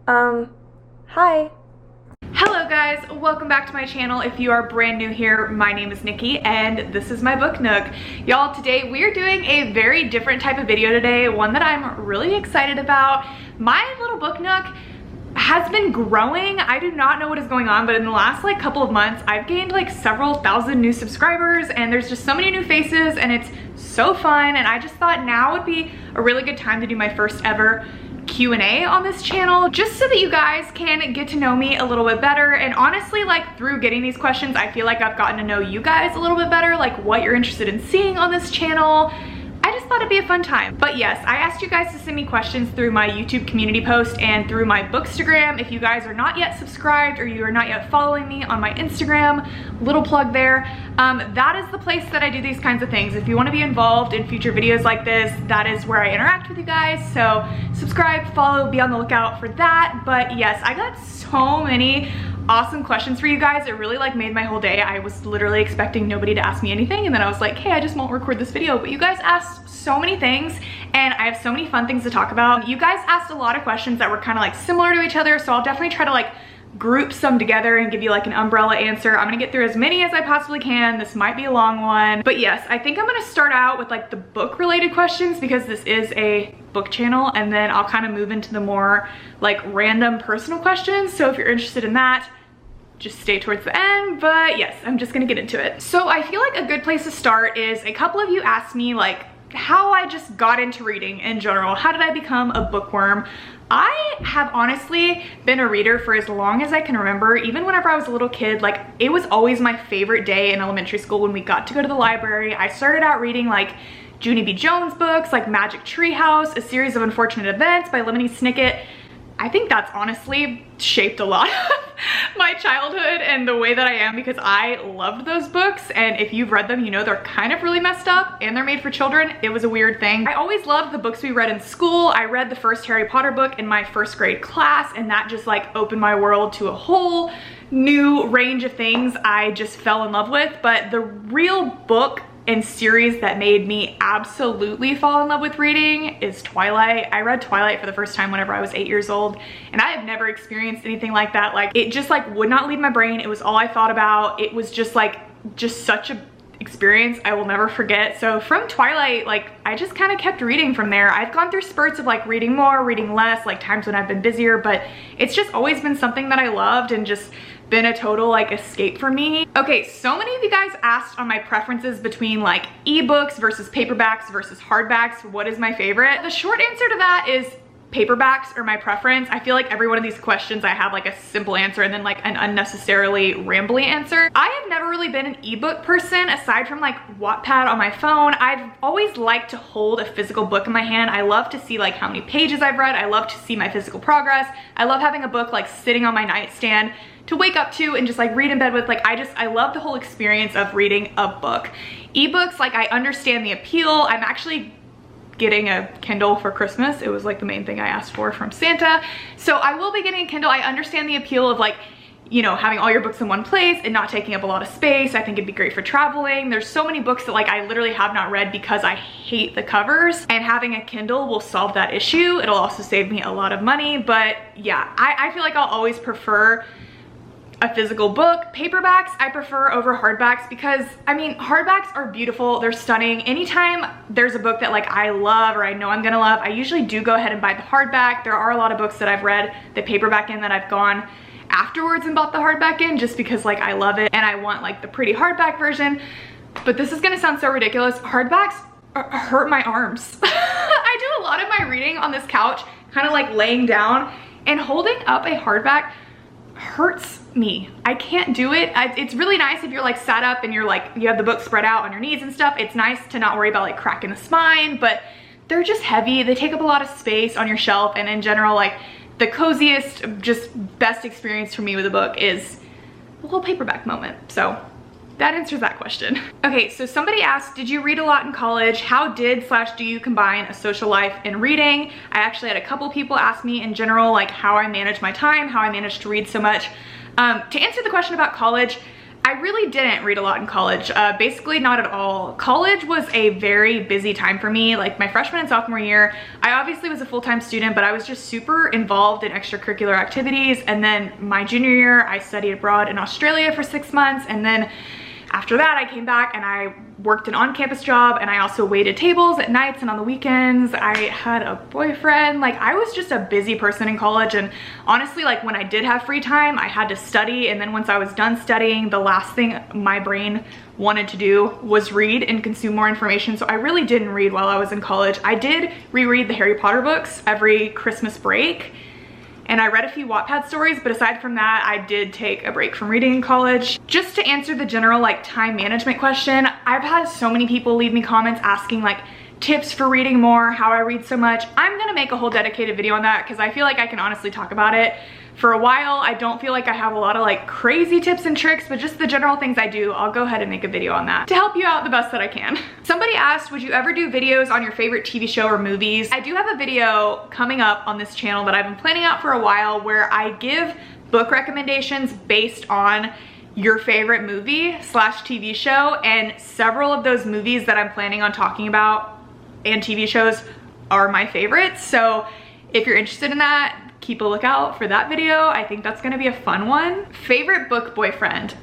Hi. Hello guys, welcome back to my channel. If you are brand new here, my name is Nikki and this is my book nook. Y'all, today we are doing a very different type of video today, one that I'm really excited about. My little book nook has been growing. I do not know what is going on, but in the last couple of months, I've gained several thousand new subscribers and there's just so many new faces and it's so fun. And I just thought now would be a really good time to do my first ever Q&A on this channel, just so that you guys can get to know me a little bit better. And honestly, through getting these questions, I feel like I've gotten to know you guys a little bit better, what you're interested in seeing on this channel. I just thought it'd be a fun time. But yes, I asked you guys to send me questions through my YouTube community post and through my Bookstagram. If you guys are not yet subscribed or you are not yet following me on my Instagram, little plug there, that is the place that I do these kinds of things. If you want to be involved in future videos like this, that is where I interact with you guys. So subscribe, follow, be on the lookout for that. But yes, I got so many awesome questions for you guys. It really made my whole day. I was literally expecting nobody to ask me anything, and then I was like, hey, I just won't record this video. But you guys asked so many things and I have so many fun things to talk about. You guys asked a lot of questions that were kind of similar to each other, so I'll definitely try to group some together and give you an umbrella answer. I'm gonna get through as many as I possibly can. This might be a long one, but yes, I think I'm gonna start out with the book related questions because this is a book channel, and then I'll kind of move into the more random personal questions. So if you're interested in that, just stay towards the end. But yes, I'm just gonna get into it. So I feel a good place to start is a couple of you asked me how I just got into reading in general. How did I become a bookworm? I have honestly been a reader for as long as I can remember. Even whenever I was a little kid, it was always my favorite day in elementary school when we got to go to the library. I started out reading Junie B. Jones books, Magic Treehouse, A Series of Unfortunate Events by Lemony Snicket. I think that's honestly shaped a lot of my childhood and the way that I am, because I loved those books. And if you've read them, you know they're kind of really messed up and they're made for children. It was a weird thing. I always loved the books we read in school. I read the first Harry Potter book in my first grade class, and that just opened my world to a whole new range of things I just fell in love with. But the real book and series that made me absolutely fall in love with reading is Twilight. I read Twilight for the first time whenever I was 8 years old, and I have never experienced anything like that. It just would not leave my brain. It was all I thought about. It was just such a experience I will never forget. So from Twilight, I just kind of kept reading from there. I've gone through spurts of reading more, reading less, times when I've been busier, but it's just always been something that I loved and just been a total escape for me. Okay, so many of you guys asked on my preferences between ebooks versus paperbacks versus hardbacks. What is my favorite? The short answer to that is paperbacks are my preference. I feel every one of these questions I have a simple answer and then an unnecessarily rambly answer. I have never really been an ebook person aside from Wattpad on my phone. I've always liked to hold a physical book in my hand. I love to see how many pages I've read. I love to see my physical progress. I love having a book sitting on my nightstand to wake up to and just read in bed with. I love the whole experience of reading a book. Ebooks, I understand the appeal. I'm actually getting a Kindle for Christmas. It was the main thing I asked for from Santa. So I will be getting a Kindle. I understand the appeal of you know, having all your books in one place and not taking up a lot of space. I think it'd be great for traveling. There's so many books that I literally have not read because I hate the covers, and having a Kindle will solve that issue. It'll also save me a lot of money. But yeah, I feel I'll always prefer a physical book. Paperbacks I prefer over hardbacks because, I mean, hardbacks are beautiful, they're stunning. Anytime there's a book that I love or I know I'm gonna love, I usually do go ahead and buy the hardback. There are a lot of books that I've read the paperback in that I've gone afterwards and bought the hardback in just because I love it and I want the pretty hardback version. But this is gonna sound so ridiculous. Hardbacks hurt my arms. I do a lot of my reading on this couch, kind of laying down, and holding up a hardback hurts me. I can't do it. It's really nice if you're sat up and you're you have the book spread out on your knees and stuff. It's nice to not worry about cracking the spine, but they're just heavy. They take up a lot of space on your shelf, and in general, the coziest, just best experience for me with a book is a little paperback moment. So that answers that question. Okay, so somebody asked, did you read a lot in college? How do you combine a social life and reading? I actually had a couple people ask me in general, how I manage my time, how I manage to read so much. To answer the question about college, I really didn't read a lot in college, basically not at all. College was a very busy time for me. Like my freshman and sophomore year, I obviously was a full-time student, but I was just super involved in extracurricular activities. And then my junior year, I studied abroad in Australia for 6 months. And then after that, I came back and I worked an on-campus job, and I also waited tables at nights and on the weekends. I had a boyfriend. Like I was just a busy person in college, and honestly, like when I did have free time, I had to study, and then once I was done studying, the last thing my brain wanted to do was read and consume more information. So I really didn't read while I was in college. I did reread the Harry Potter books every Christmas break, and I read a few Wattpad stories, but aside from that, I did take a break from reading in college. Just to answer the general like time management question, I've had so many people leave me comments asking like tips for reading more, how I read so much. I'm gonna make a whole dedicated video on that because I feel like I can honestly talk about it for a while. I don't feel like I have a lot of like crazy tips and tricks, but just the general things I do, I'll go ahead and make a video on that to help you out the best that I can. Somebody asked, would you ever do videos on your favorite TV show or movies? I do have a video coming up on this channel that I've been planning out for a while where I give book recommendations based on your favorite movie slash TV show, and several of those movies that I'm planning on talking about and TV shows are my favorites. So if you're interested in that, keep a lookout for that video. I think that's gonna be a fun one. Favorite book boyfriend.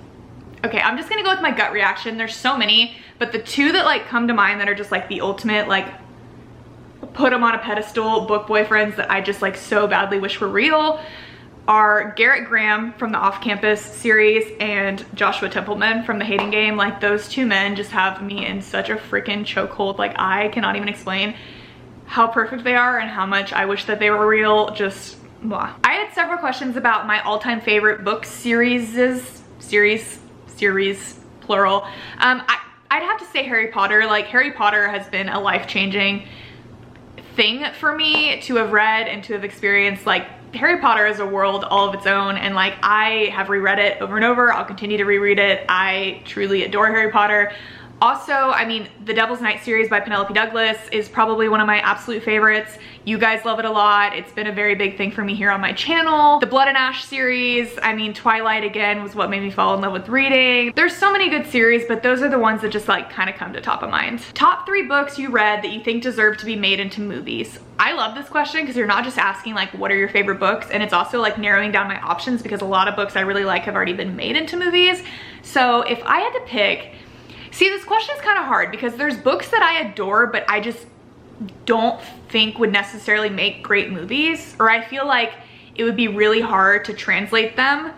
Okay, I'm just gonna go with my gut reaction. There's so many, but the two that like come to mind that are just like the ultimate, like put them on a pedestal book boyfriends that I just like so badly wish were real are Garrett Graham from the Off Campus series and Joshua Templeman from The Hating Game. Like those two men just have me in such a freaking chokehold. Like I cannot even explain how perfect they are and how much I wish that they were real. Just blah. I had several questions about my all-time favorite book series, plural. I'd have to say Harry Potter. Like Harry Potter has been a life-changing thing for me to have read and to have experienced. Like Harry Potter is a world all of its own, and like I have reread it over and over. I'll continue to reread it. I truly adore Harry Potter. Also, I mean, the Devil's Night series by Penelope Douglas is probably one of my absolute favorites. You guys love it a lot. It's been a very big thing for me here on my channel. The Blood and Ash series, I mean, Twilight again was what made me fall in love with reading. There's so many good series, but those are the ones that just like kind of come to top of mind. Top 3 books you read that you think deserve to be made into movies. I love this question because you're not just asking like what are your favorite books, and it's also like narrowing down my options because a lot of books I really like have already been made into movies. So if I had to pick, see, this question is kind of hard because there's books that I adore, but I just don't think would necessarily make great movies, or I feel like it would be really hard to translate them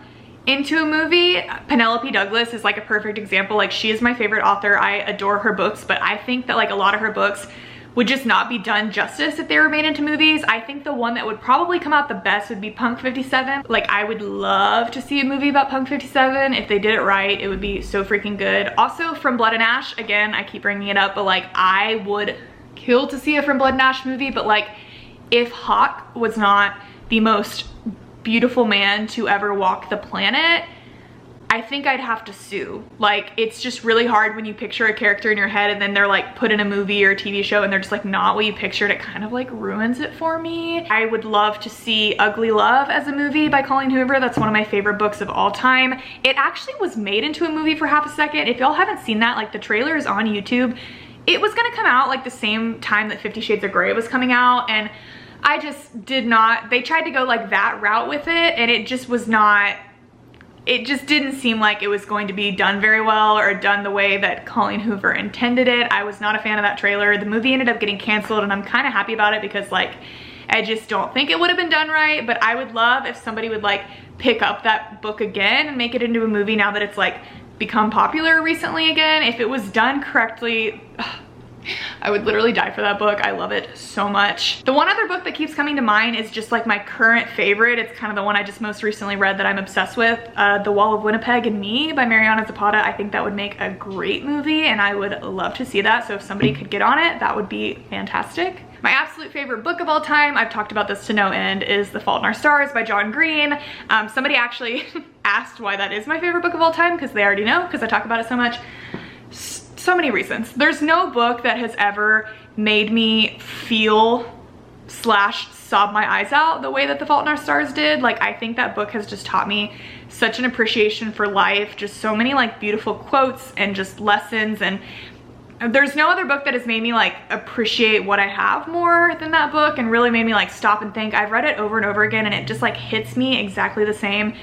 into a movie. Penelope Douglas is like a perfect example. Like she is my favorite author. I adore her books, but I think that like a lot of her books would just not be done justice if they were made into movies. I think the one that would probably come out the best would be Punk 57. Like I would love to see a movie about Punk 57. If they did it right, it would be so freaking good. Also from Blood and Ash, again, I keep bringing it up, but like I would kill to see a From Blood and Ash movie, but like if Hawk was not the most beautiful man to ever walk the planet, I think I'd have to sue. Like it's just really hard when you picture a character in your head and then they're like put in a movie or a TV show and they're just like not what you pictured. It kind of like ruins it for me. I would love to see Ugly Love as a movie by Colleen Hoover. That's one of my favorite books of all time. It actually was made into a movie for half a second. If y'all haven't seen that, like the trailer is on YouTube. It was gonna come out like the same time that 50 Shades of Grey was coming out, and I just did not, they tried to go like that route with it and it just was not, it just didn't seem like it was going to be done very well or done the way that Colleen Hoover intended it. I was not a fan of that trailer. The movie ended up getting canceled and I'm kind of happy about it because like, I just don't think it would have been done right, but I would love if somebody would like pick up that book again and make it into a movie now that it's like become popular recently again. If it was done correctly, I would literally die for that book. I love it so much. The one other book that keeps coming to mind is just like my current favorite. It's kind of the one I just most recently read that I'm obsessed with. The Wall of Winnipeg and Me by Mariana Zapata. I think that would make a great movie and I would love to see that. So if somebody could get on it, that would be fantastic. My absolute favorite book of all time, I've talked about this to no end, is The Fault in Our Stars by John Green. Somebody actually asked why that is my favorite book of all time because they already know because I talk about it so much. So many reasons. There's no book that has ever made me feel slash sob my eyes out the way that The Fault in Our Stars did. Like, I think that book has just taught me such an appreciation for life, just so many like beautiful quotes and just lessons, and there's no other book that has made me like appreciate what I have more than that book, and really made me like stop and think. I've read it over and over again, and it just like hits me exactly the same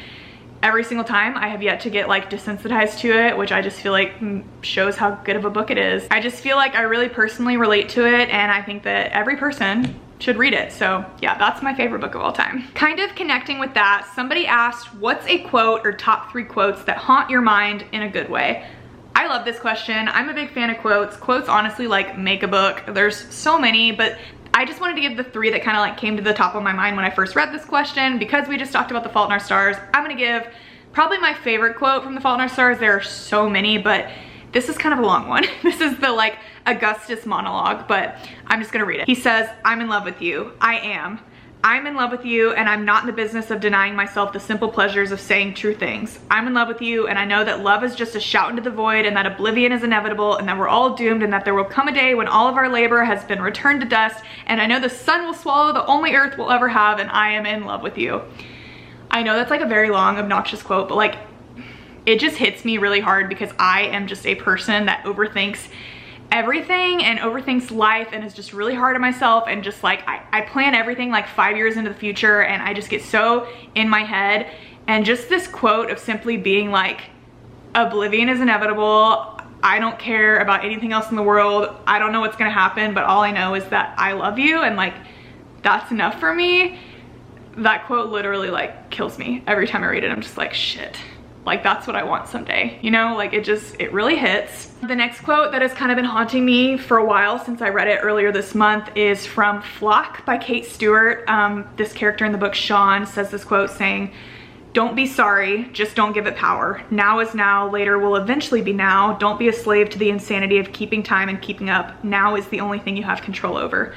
every single time. I have yet to get like desensitized to it, which I just feel like shows how good of a book it is. I just feel like I really personally relate to it, and I think that every person should read it. So yeah, that's my favorite book of all time. Kind of connecting with that, somebody asked, what's a quote or top 3 quotes that haunt your mind in a good way? I love this question. I'm a big fan of quotes. Quotes honestly like make a book. There's so many, but I just wanted to give the 3 that kind of like came to the top of my mind when I first read this question. Because we just talked about The Fault in Our Stars, I'm gonna give probably my favorite quote from The Fault in Our Stars. There are so many, but this is kind of a long one. This is the like Augustus monologue, but I'm just gonna read it. He says, I'm in love with you. I am. I'm in love with you, and I'm not in the business of denying myself the simple pleasures of saying true things. I'm in love with you, and I know that love is just a shout into the void, and that oblivion is inevitable, and that we're all doomed, and that there will come a day when all of our labor has been returned to dust, and I know the sun will swallow the only earth we'll ever have, and I am in love with you. I know that's like a very long, obnoxious quote, but like, it just hits me really hard because I am just a person that overthinks everything and overthinks life, and is just really hard on myself, and just like I plan everything like 5 years into the future, and I just get so in my head. And just this quote of simply being like, oblivion is inevitable, I don't care about anything else in the world, I don't know what's gonna happen, but all I know is that I love you, and like that's enough for me. That quote literally like kills me every time I read it. I'm just like, shit, like that's what I want someday, you know? Like it really hits. The next quote that has kind of been haunting me for a while since I read it earlier this month is from Flock by Kate Stewart. This character in the book, Sean, says this quote saying, don't be sorry, just don't give it power. Now is now, later will eventually be now. Don't be a slave to the insanity of keeping time and keeping up. Now is the only thing you have control over.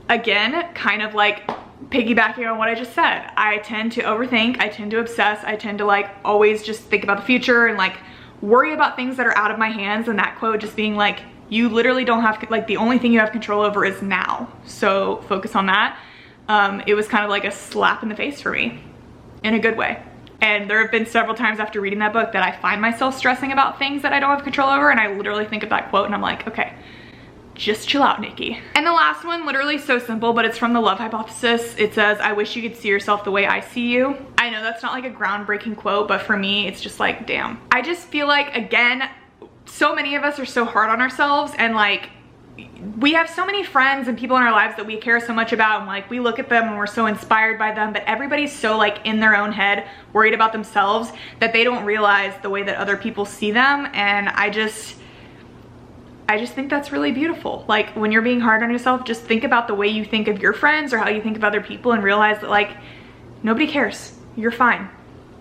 Again, kind of like piggybacking on what I just said. I tend to overthink, I tend to obsess, I tend to like always just think about the future and like worry about things that are out of my hands, and that quote just being like, you literally don't have, like the only thing you have control over is now, so focus on that. It was kind of like a slap in the face for me in a good way. And there have been several times after reading that book that I find myself stressing about things that I don't have control over, and I literally think of that quote and I'm like, okay, just chill out, Nikki. And the last one, literally so simple, but it's from The Love Hypothesis. It says, I wish you could see yourself the way I see you. I know that's not like a groundbreaking quote, but for me, it's just like, damn. I just feel like, again, so many of us are so hard on ourselves, and like, we have so many friends and people in our lives that we care so much about, and like we look at them and we're so inspired by them, but everybody's so like in their own head, worried about themselves, that they don't realize the way that other people see them. And I just think that's really beautiful. Like, when you're being hard on yourself, just think about the way you think of your friends or how you think of other people, and realize that like, nobody cares. You're fine.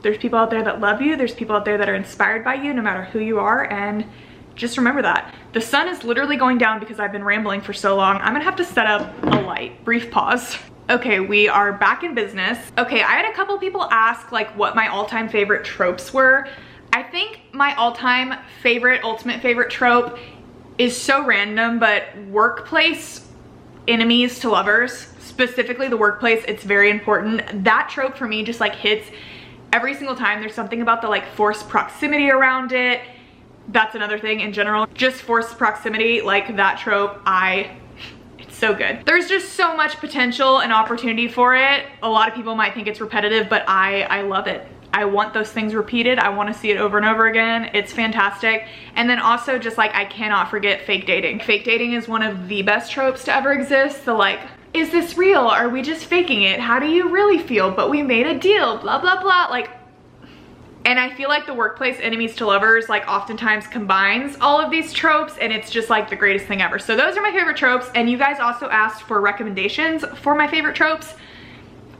There's people out there that love you. There's people out there that are inspired by you, no matter who you are. And just remember that. The sun is literally going down because I've been rambling for so long. I'm gonna have to set up a light. Brief pause. Okay, we are back in business. Okay, I had a couple people ask like what my all-time favorite tropes were. I think my all-time favorite, ultimate favorite trope is so random, but workplace enemies to lovers, specifically the workplace, it's very important. That trope for me just like hits every single time. There's something about the like forced proximity around it. That's another thing in general, just forced proximity, like that trope, it's so good. There's just so much potential and opportunity for it. A lot of people might think it's repetitive, but I love it. I want those things repeated. I want to see it over and over again. It's fantastic. And then also just like, I cannot forget fake dating. Fake dating is one of the best tropes to ever exist. The like, is this real? Are we just faking it? How do you really feel? But we made a deal, blah, blah, blah. Like, and I feel like the workplace enemies to lovers like oftentimes combines all of these tropes, and it's just like the greatest thing ever. So those are my favorite tropes. And you guys also asked for recommendations for my favorite tropes.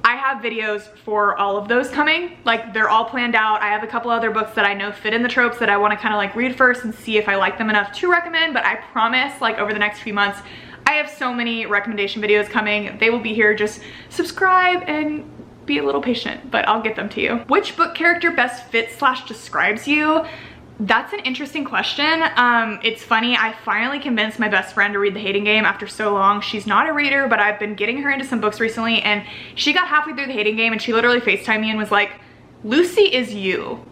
I have videos for all of those coming. Like, they're all planned out. I have a couple other books that I know fit in the tropes that I want to kind of like read first and see if I like them enough to recommend. But I promise, like, over the next few months, I have so many recommendation videos coming. They will be here. Just subscribe and be a little patient, but I'll get them to you. Which book character best fits / describes you? That's an interesting question. It's funny, I finally convinced my best friend to read The Hating Game after so long. She's not a reader, but I've been getting her into some books recently, and she got halfway through The Hating Game and she literally FaceTimed me and was like, Lucy is you.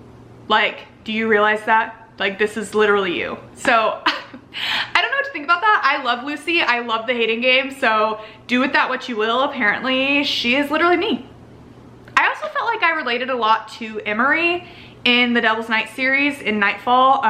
Like, do you realize that? Like, this is literally you. So I don't know what to think about that. I love Lucy, I love The Hating Game, so do with that what you will. Apparently, she is literally me. I also felt like I related a lot to Emery in the Devil's Night series in Nightfall.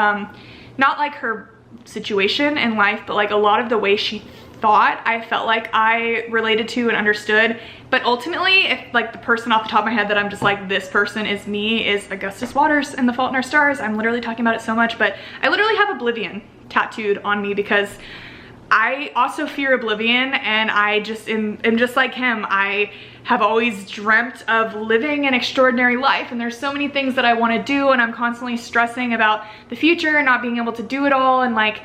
Not like her situation in life, but like a lot of the way she thought, I felt like I related to and understood. But ultimately, if like the person off the top of my head that I'm just like, this person is me, is Augustus Waters in The Fault in Our Stars. I'm literally talking about it so much, but I literally have Oblivion tattooed on me because I also fear oblivion, and I just am just like him. I have always dreamt of living an extraordinary life, and there's so many things that I want to do, and I'm constantly stressing about the future and not being able to do it all, and like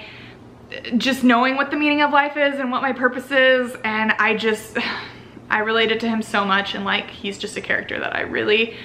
just knowing what the meaning of life is and what my purpose is. And I related to him so much, and like he's just a character that I really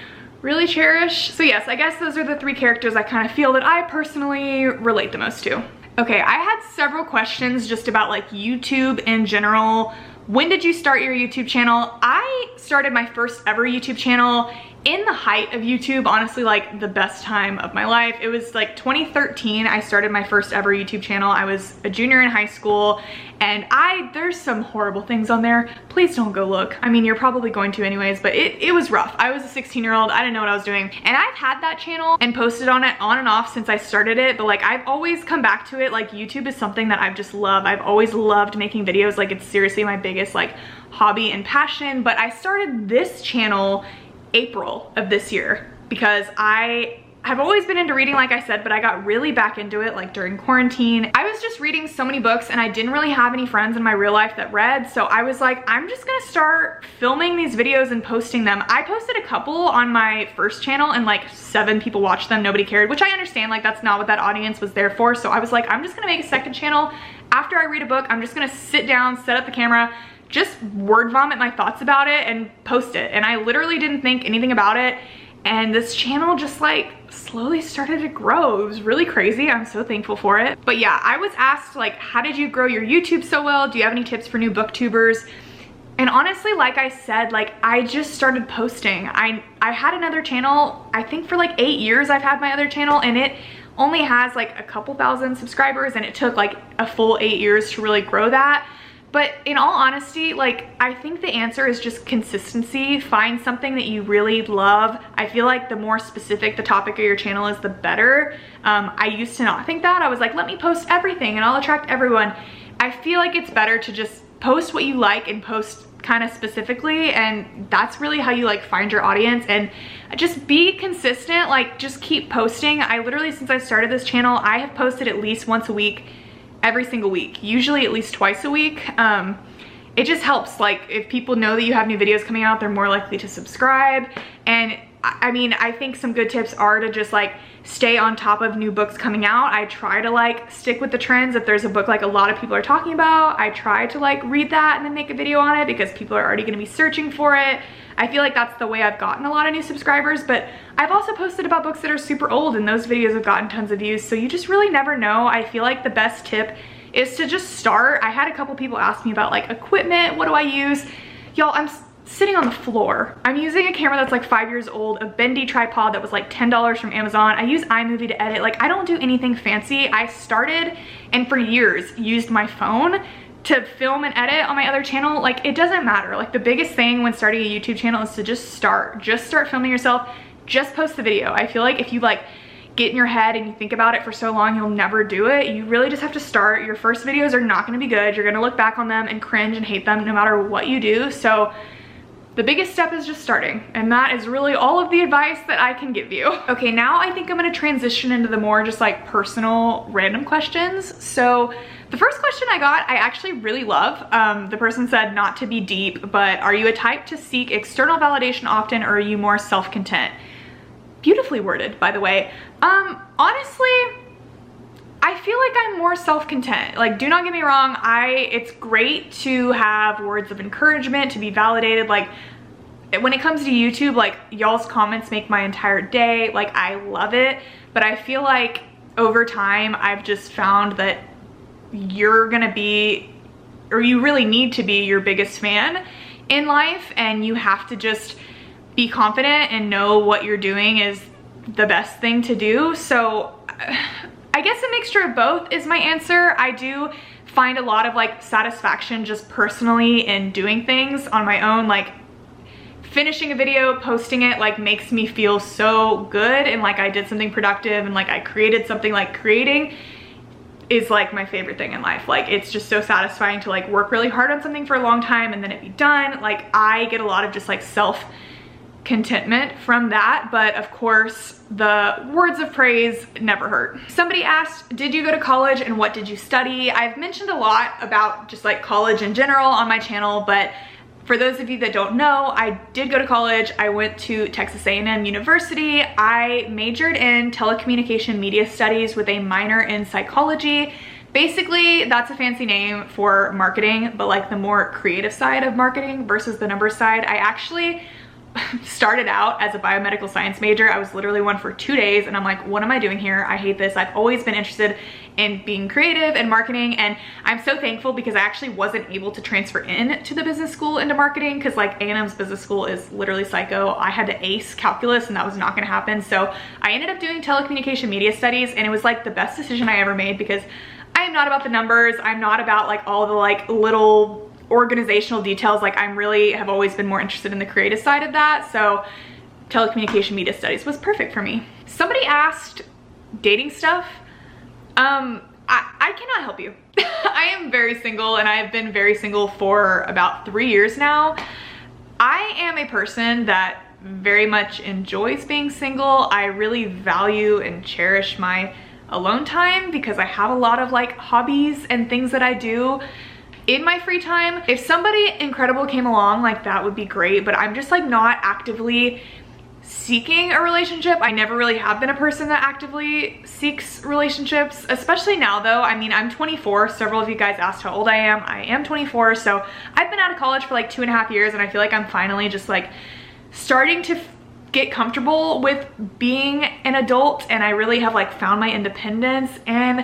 cherish. So yes, I guess those are the three characters I kind of feel that I personally relate the most to. Okay, I had several questions just about like YouTube in general. When did you start your YouTube channel? I started my first ever YouTube channel in the height of YouTube, honestly, like the best time of my life. It was like 2013, I started my first ever YouTube channel. I was a junior in high school, and there's some horrible things on there. Please don't go look. I mean, you're probably going to anyways, but it was rough. I was a 16-year-old, I didn't know what I was doing. And I've had that channel and posted on it on and off since I started it, but like I've always come back to it. Like YouTube is something that I've just loved. I've always loved making videos. Like it's seriously my biggest like hobby and passion. But I started this channel April of this year because I have always been into reading, like I said, but I got really back into it like during quarantine. I was just reading so many books, and I didn't really have any friends in my real life that read, so I was like, I'm just gonna start filming these videos and posting them. I posted a couple on my first channel and like 7 people watched them, nobody cared, which I understand, like that's not what that audience was there for. So I was like, I'm just gonna make a second channel. After I read a book, I'm just gonna sit down, set up the camera, just word vomit my thoughts about it and post it. And I literally didn't think anything about it, and this channel just like slowly started to grow. It was really crazy. I'm so thankful for it. But yeah, I was asked like, how did you grow your YouTube so well? Do you have any tips for new booktubers? And honestly, like I said, like I just started posting. I had another channel, I think for like 8 years I've had my other channel, and it only has like a couple thousand subscribers, and it took like a full 8 years to really grow that. But in all honesty, like I think the answer is just consistency. Find something that you really love. I feel like the more specific the topic of your channel is, the better. I used to not think that. I was like, let me post everything and I'll attract everyone. I feel like it's better to just post what you like and post kind of specifically, and that's really how you like find your audience. And just be consistent, like just keep posting. I literally, since I started this channel, I have posted at least once a week, every single week, usually at least twice a week. It just helps, like if people know that you have new videos coming out, they're more likely to subscribe. And I mean, I think some good tips are to just like stay on top of new books coming out. I try to like stick with the trends. If there's a book like a lot of people are talking about, I try to like read that and then make a video on it because people are already gonna be searching for it. I feel like that's the way I've gotten a lot of new subscribers, but I've also posted about books that are super old, and those videos have gotten tons of views, so you just really never know. I feel like the best tip is to just start. I had a couple people ask me about like equipment, what do I use? Y'all, I'm sitting on the floor. I'm using a camera that's like 5 years old, a bendy tripod that was like $10 from Amazon. I use iMovie to edit. Like I don't do anything fancy. I started and for years used my phone to film and edit on my other channel. Like it doesn't matter. Like the biggest thing when starting a YouTube channel is to just start filming yourself, just post the video. I feel like if you like get in your head and you think about it for so long, you'll never do it. You really just have to start. Your first videos are not gonna be good. You're gonna look back on them and cringe and hate them no matter what you do. So the biggest step is just starting, and that is really all of the advice that I can give you. Okay, now I think I'm gonna transition into the more just like personal random questions. So the first question I got, I actually really love. The person said not to be deep, but are you a type to seek external validation often, or are you more self-content? Beautifully worded, by the way. Honestly, I feel like I'm more self-content. Like, do not get me wrong, it's great to have words of encouragement, to be validated. Like, when it comes to YouTube, like, y'all's comments make my entire day. Like, I love it. But I feel like over time, I've just found that you're gonna be, or you really need to be, your biggest fan in life, and you have to just be confident and know what you're doing is the best thing to do. So I guess a mixture of both is my answer. I do find a lot of like satisfaction just personally in doing things on my own, like finishing a video, posting it, like makes me feel so good and like I did something productive and like I created something. Like creating is like my favorite thing in life. Like it's just so satisfying to like work really hard on something for a long time and then it be done. Like I get a lot of just like self contentment from that, but of course the words of praise never hurt. Somebody asked, did you go to college and what did you study? I've mentioned a lot about just like college in general on my channel, but for those of you that don't know, I did go to college. I went to Texas A&M University. I majored in telecommunication media studies with a minor in psychology. Basically, that's a fancy name for marketing, but like the more creative side of marketing versus the numbers side. I actually started out as a biomedical science major. I was literally one for 2 days and I'm like, what am I doing here? I hate this. I've always been interested in being creative and marketing, and I'm so thankful because I actually wasn't able to transfer in to the business school into marketing because like A&M's business school is literally psycho. I had to ace calculus and that was not gonna happen. So I ended up doing telecommunication media studies, and it was like the best decision I ever made because I am not about the numbers. I'm not about like all the like little organizational details. Like I'm really have always been more interested in the creative side of that. So telecommunication media studies was perfect for me. Somebody asked dating stuff. I cannot help you. I am very single and I've been very single for about 3 years now. I am a person that very much enjoys being single. I really value and cherish my alone time because I have a lot of like hobbies and things that I do in my free time. If somebody incredible came along, like that would be great, but I'm just like not actively seeking a relationship. I never really have been a person that actively seeks relationships, especially now though. I mean, I'm 24. Several of you guys asked how old I am. I am 24. So I've been out of college for like 2.5 years and I feel like I'm finally just like starting to get comfortable with being an adult, and I really have like found my independence, and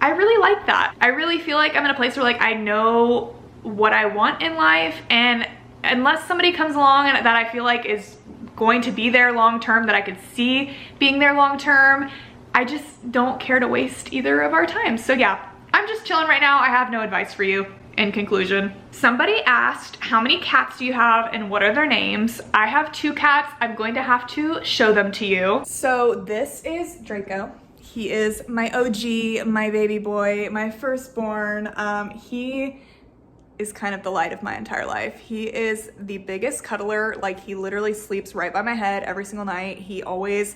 I really like that. I really feel like I'm in a place where like I know what I want in life, and unless somebody comes along and that I feel like is going to be there long term, that I could see being there long term, I just don't care to waste either of our time. So yeah, I'm just chilling right now. I have no advice for you. In conclusion, somebody asked, how many cats do you have and what are their names? I have 2 cats. I'm going to have to show them to you. So this is Draco. He is my OG, my baby boy, my firstborn. He is kind of the light of my entire life. He is the biggest cuddler. Like he literally sleeps right by my head every single night. He always,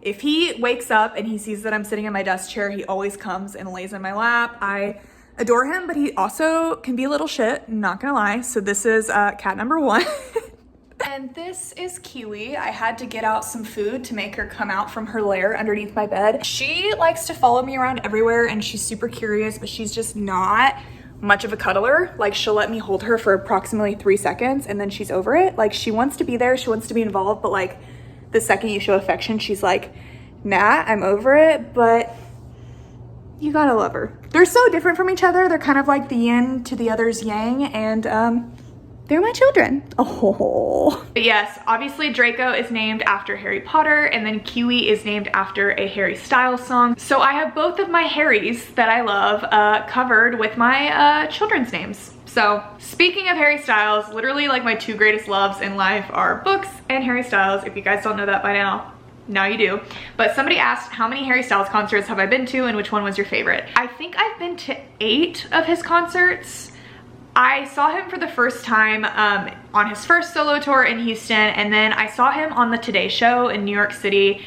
if he wakes up and he sees that I'm sitting in my desk chair, he always comes and lays in my lap. I adore him, but he also can be a little shit, not gonna lie. So this is cat number 1. And this is Kiwi. I had to get out some food to make her come out from her lair underneath my bed. She likes to follow me around everywhere and she's super curious, but she's just not much of a cuddler. Like she'll let me hold her for approximately 3 seconds and then she's over it. Like she wants to be there, she wants to be involved, but like the second you show affection, she's like, nah, I'm over it. But you gotta love her. They're so different from each other. They're kind of like the yin to the other's yang, and they're my children. Oh. But yes, obviously Draco is named after Harry Potter, and then Kiwi is named after a Harry Styles song. So I have both of my Harrys that I love covered with my children's names. So speaking of Harry Styles, literally like my 2 greatest loves in life are books and Harry Styles. If you guys don't know that by now you do. But somebody asked, how many Harry Styles concerts have I been to and which one was your favorite? I think I've been to 8 of his concerts. I saw him for the first time on his first solo tour in Houston, and then I saw him on the Today Show in New York City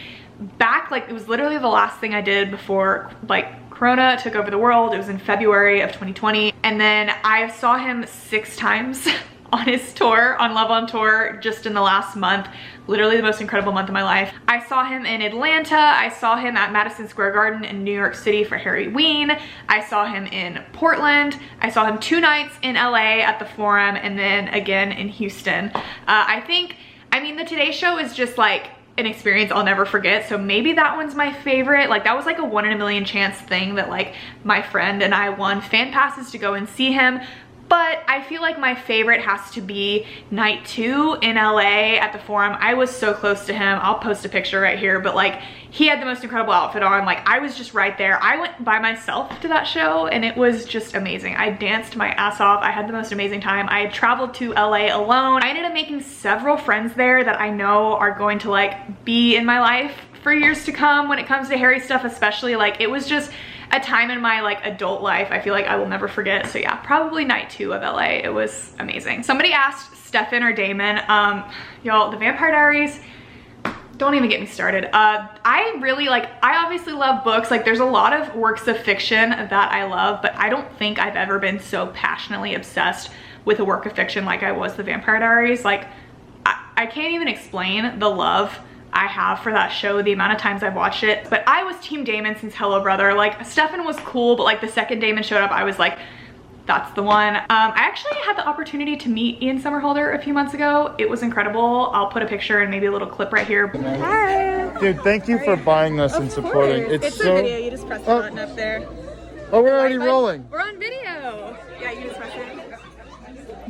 back, like it was literally the last thing I did before like Corona took over the world. It was in February of 2020. And then I saw him 6 times on his tour, on Love on Tour, just in the last month. Literally the most incredible month of my life. I saw him in Atlanta. I saw him at Madison Square Garden in New York City for Halloween. I saw him in Portland. I saw him 2 nights in LA at the Forum, and then again in Houston. I mean, the Today Show is just like an experience I'll never forget. So maybe that one's my favorite. Like that was like a 1 in a million chance thing that like my friend and I won fan passes to go and see him. But I feel like my favorite has to be night 2 in LA at the Forum. I was so close to him. I'll post a picture right here, but like he had the most incredible outfit on. Like I was just right there. I went by myself to that show and it was just amazing. I danced my ass off. I had the most amazing time. I had traveled to LA alone. I ended up making several friends there that I know are going to like be in my life for years to come when it comes to Harry stuff, especially. Like it was just a time in my like adult life I feel like I will never forget. So yeah, probably night 2 of LA. It was amazing. Somebody asked Stefan or Damon, y'all, the Vampire Diaries, don't even get me started. I obviously love books. Like there's a lot of works of fiction that I love, but I don't think I've ever been so passionately obsessed with a work of fiction like I was the Vampire Diaries. Like I can't even explain the love I have for that show, the amount of times I've watched it. But I was team Damon since Hello Brother. Like Stefan was cool, but like the second Damon showed up, I was like, that's the one. I actually had the opportunity to meet Ian Somerhalder a few months ago. It was incredible. I'll put a picture and maybe a little clip right here. Hi. Dude, thank you for buying this and supporting. It's so... a video, you just press the button up there. Oh, we're already rolling. We're on video. Yeah, you just press it.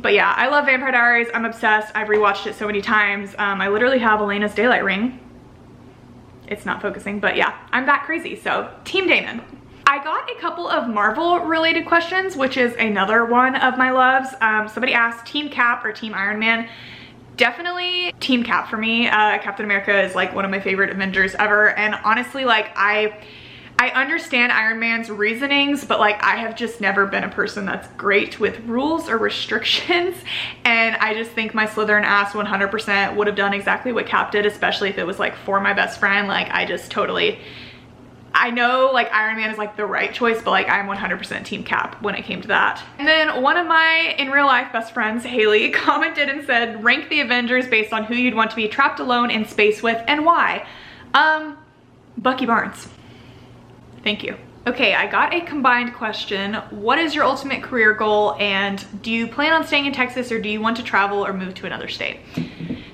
But yeah, I love Vampire Diaries. I'm obsessed. I've rewatched it so many times. I literally have Elena's daylight ring. It's not focusing, but yeah, I'm that crazy. So team Damon. I got a couple of Marvel related questions, which is another one of my loves. Somebody asked team Cap or team Iron Man. Definitely team Cap for me. Captain America is like one of my favorite Avengers ever. And honestly, like I understand Iron Man's reasonings, but like I have just never been a person that's great with rules or restrictions. And I just think my Slytherin ass 100% would have done exactly what Cap did, especially if it was like for my best friend. Like I know like Iron Man is like the right choice, but like I'm 100% team Cap when it came to that. And then one of my in real life best friends, Haley, commented and said, rank the Avengers based on who you'd want to be trapped alone in space with and why. Bucky Barnes. Thank you. Okay, I got a combined question. What is your ultimate career goal, and do you plan on staying in Texas, or do you want to travel or move to another state?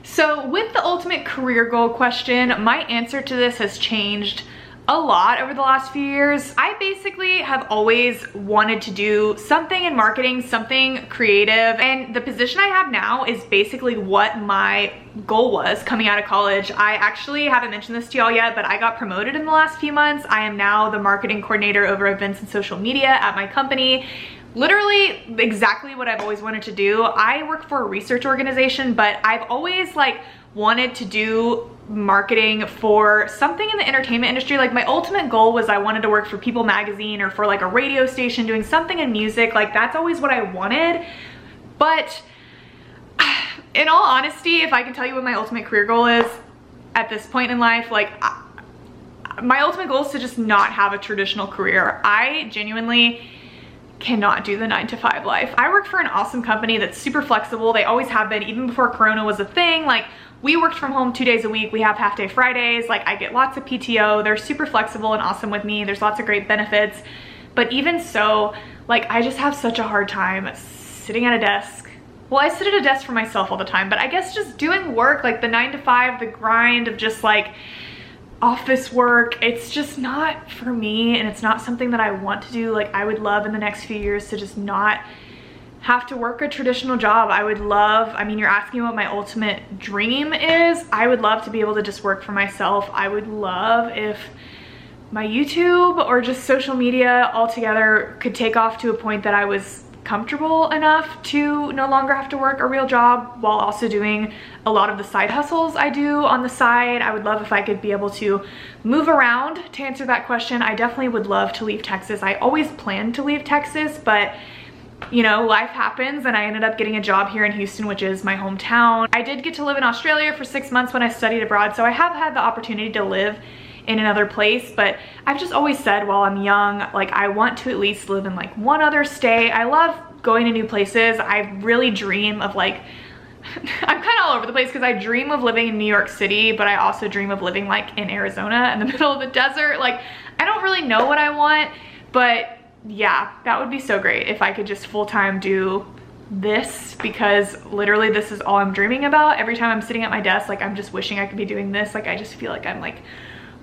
So with the ultimate career goal question, my answer to this has changed a lot over the last few years. I basically have always wanted to do something in marketing, something creative, and the position I have now is basically what my goal was coming out of college. I actually haven't mentioned this to y'all yet, but I got promoted in the last few months. I am now the marketing coordinator over events and social media at my company. Literally exactly what I've always wanted to do. I work for a research organization, but I've always like wanted to do marketing for something in the entertainment industry. Like my ultimate goal was I wanted to work for People magazine or for like a radio station doing something in music. Like that's always what I wanted. But in all honesty, if I can tell you what my ultimate career goal is at this point in life, like my ultimate goal is to just not have a traditional career. I genuinely cannot do the 9-to-5 life. I work for an awesome company that's super flexible. They always have been, even before Corona was a thing. Like we worked from home 2 days a week. We have half-day Fridays. Like I get lots of PTO. They're super flexible and awesome with me. There's lots of great benefits. But even so, like I just have such a hard time sitting at a desk. Well, I sit at a desk for myself all the time, but I guess just doing work, like the 9-to-5, the grind of just like office work, it's just not for me, and it's not something that I want to do. Like I would love in the next few years to just not have to work a traditional job. I would love, I mean, you're asking what my ultimate dream is. I would love to be able to just work for myself. I would love if my YouTube or just social media altogether could take off to a point that I was comfortable enough to no longer have to work a real job while also doing a lot of the side hustles I do on the side. I would love if I could be able to move around. To answer that question, I definitely would love to leave Texas. I always planned to leave Texas, but you know, life happens and I ended up getting a job here in Houston, which is my hometown. I did get to live in Australia for 6 months when I studied abroad, so I have had the opportunity to live in another place, but I've just always said while I'm young, like I want to at least live in like one other state. I love going to new places. I really dream of like, I'm kind of all over the place because I dream of living in New York City, but I also dream of living like in Arizona in the middle of the desert. Like I don't really know what I want, but yeah, that would be so great if I could just full-time do this because literally this is all I'm dreaming about. Every time I'm sitting at my desk, like I'm just wishing I could be doing this. Like I just feel like I'm like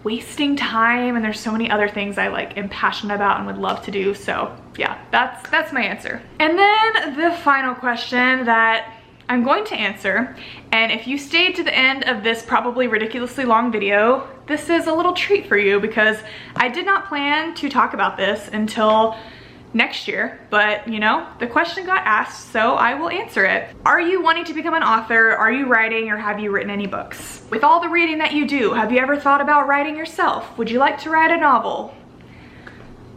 wasting time, and there's so many other things I like am passionate about and would love to do. So yeah, that's my answer. And then the final question that I'm going to answer, and if you stayed to the end of this probably ridiculously long video, this is a little treat for you because I did not plan to talk about this until next year, but you know, the question got asked, so I will answer it. Are you wanting to become an author? Are you writing, or have you written any books? With all the reading that you do, have you ever thought about writing yourself? Would you like to write a novel?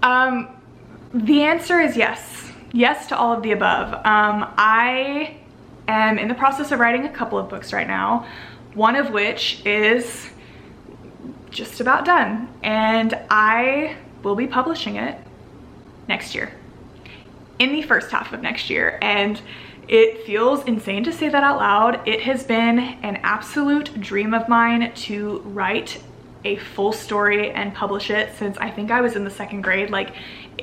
The answer is yes. Yes to all of the above. I am in the process of writing a couple of books right now, one of which is just about done, and I will be publishing it next year, in the first half of next year. And it feels insane to say that out loud. It has been an absolute dream of mine to write a full story and publish it since I think I was in the 2nd grade. Like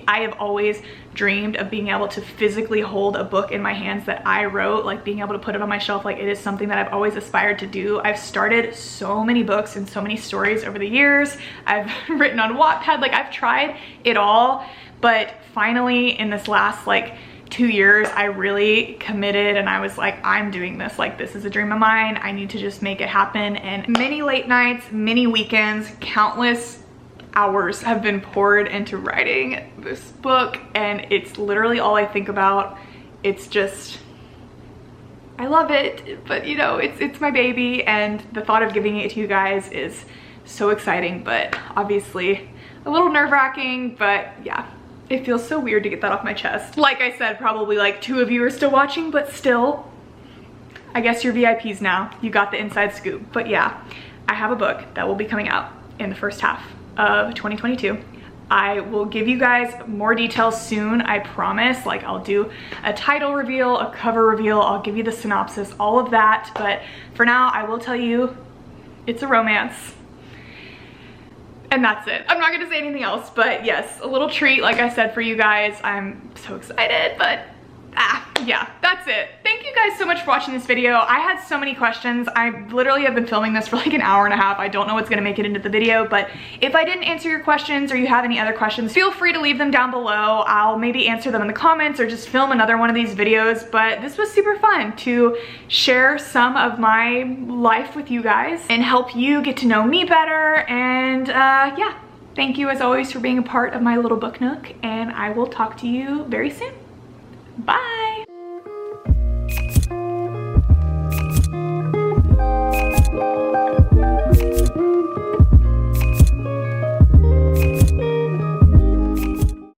I have always dreamed of being able to physically hold a book in my hands that I wrote, like being able to put it on my shelf. Like it is something that I've always aspired to do. I've started so many books and so many stories over the years. I've written on Wattpad, like I've tried it all, but finally in this last like 2 years, I really committed and I was like, I'm doing this. Like this is a dream of mine. I need to just make it happen. And many late nights, many weekends, countless hours have been poured into writing this book, and it's literally all I think about. It's just, I love it, but you know, it's my baby, and the thought of giving it to you guys is so exciting, but obviously a little nerve-wracking. But yeah, it feels so weird to get that off my chest. Like I said, probably like 2 of you are still watching, but still, I guess you're VIPs now. You got the inside scoop. But yeah, I have a book that will be coming out in the first half of 2022. I will give you guys more details soon, I promise. Like I'll do a title reveal, a cover reveal, I'll give you the synopsis, all of that. But for now, I will tell you it's a romance. And that's it. I'm not gonna say anything else, but yes, a little treat, like I said, for you guys. I'm so excited, but yeah, that's it. Thank you guys so much for watching this video. I had so many questions. I literally have been filming this for like an hour and a half. I don't know what's gonna make it into the video, but if I didn't answer your questions or you have any other questions, feel free to leave them down below. I'll maybe answer them in the comments or just film another one of these videos. But this was super fun to share some of my life with you guys and help you get to know me better. And yeah, thank you as always for being a part of my little book nook, and I will talk to you very soon. Bye.